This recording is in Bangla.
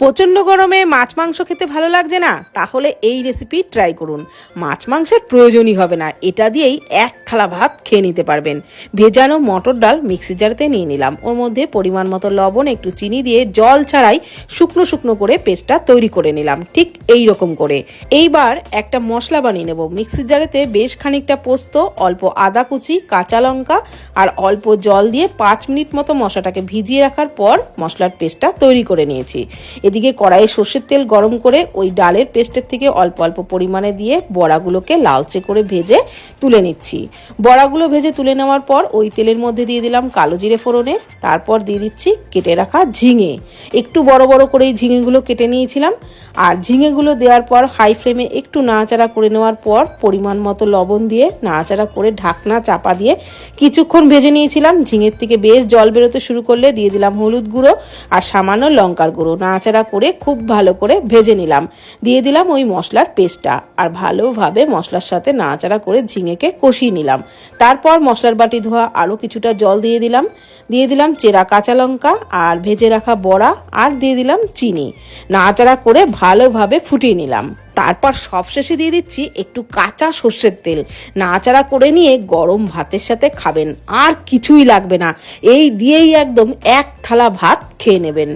প্রচণ্ড গরমে মাছ মাংস খেতে ভালো লাগছে না? তাহলে এই রেসিপি ট্রাই করুন। মাছ মাংসের প্রয়োজনই হবে না, এটা দিয়েই এক থালা ভাত খেয়ে নিতে পারবেন। ভেজানো মটর ডাল মিক্সি জারেতে নিয়ে নিলাম, ওর মধ্যে পরিমাণ মতো লবণ, একটু চিনি দিয়ে জল ছাড়াই শুকনো শুকনো করে পেস্টটা তৈরি করে নিলাম, ঠিক এই রকম করে। এইবার একটা মশলা বানিয়ে নেব। মিক্সি জারেতে বেশ খানিকটা পোস্ত, অল্প আদা কুচি, কাঁচা লঙ্কা আর অল্প জল দিয়ে 5 মিনিট মতো মশলাটাকে ভিজিয়ে রাখার পর মশলার পেস্টটা তৈরি করে নিয়েছি। এদিকে কড়াইয়ে সর্ষের তেল গরম করে ওই ডালের পেস্টের থেকে অল্প অল্প পরিমাণে দিয়ে বড়াগুলোকে লালচে করে ভেজে তুলে নিচ্ছি। বড়াগুলো ভেজে তুলে নেওয়ার পর ওই তেলের মধ্যে দিয়ে দিলাম কালো জিরে ফোড়নে, তারপর দিয়ে দিচ্ছি কেটে রাখা ঝিঙে। একটু বড় বড় করে এই ঝিঙেগুলো কেটে নিয়েছিলাম। আর ঝিঙেগুলো দেওয়ার পর হাই ফ্লেমে একটু নাড়াচাড়া করে নেওয়ার পর পরিমাণ মতো লবণ দিয়ে নাড়াচাড়া করে ঢাকনা চাপা দিয়ে কিছুক্ষণ ভেজে নিয়েছিলাম। ঝিঙের থেকে বেশ জল বেরোতে শুরু করলে দিয়ে দিলাম হলুদ গুঁড়ো আর সামান্য লঙ্কার গুঁড়ো। নাড়াচাড়া করে খুব ভালো করে ভেজে নিলাম। দিয়ে দিলাম ওই মশলার পেস্টটা আর ভালোভাবে মশলার সাথে নাড়াচাড়া করে ঝিঙেকে কষিয়ে নিলাম। তারপর মশলার বাটি ধোয়া আরও কিছুটা জল দিয়ে দিলাম চেরা কাঁচা লঙ্কা আর ভেজে রাখা বড়া আর দিয়ে দিলাম চিনি। নাড়াচাড়া করে ভালোভাবে ফুটিয়ে নিলাম। তারপর সবশেষে দিয়ে দিচ্ছি একটু কাঁচা সর্ষের তেল। নাড়াচাড়া করে নিয়ে গরম ভাতের সাথে খাবেন, আর কিছুই লাগবে না। এই দিয়েই একদম এক থালা ভাত খেয়ে নেবেন।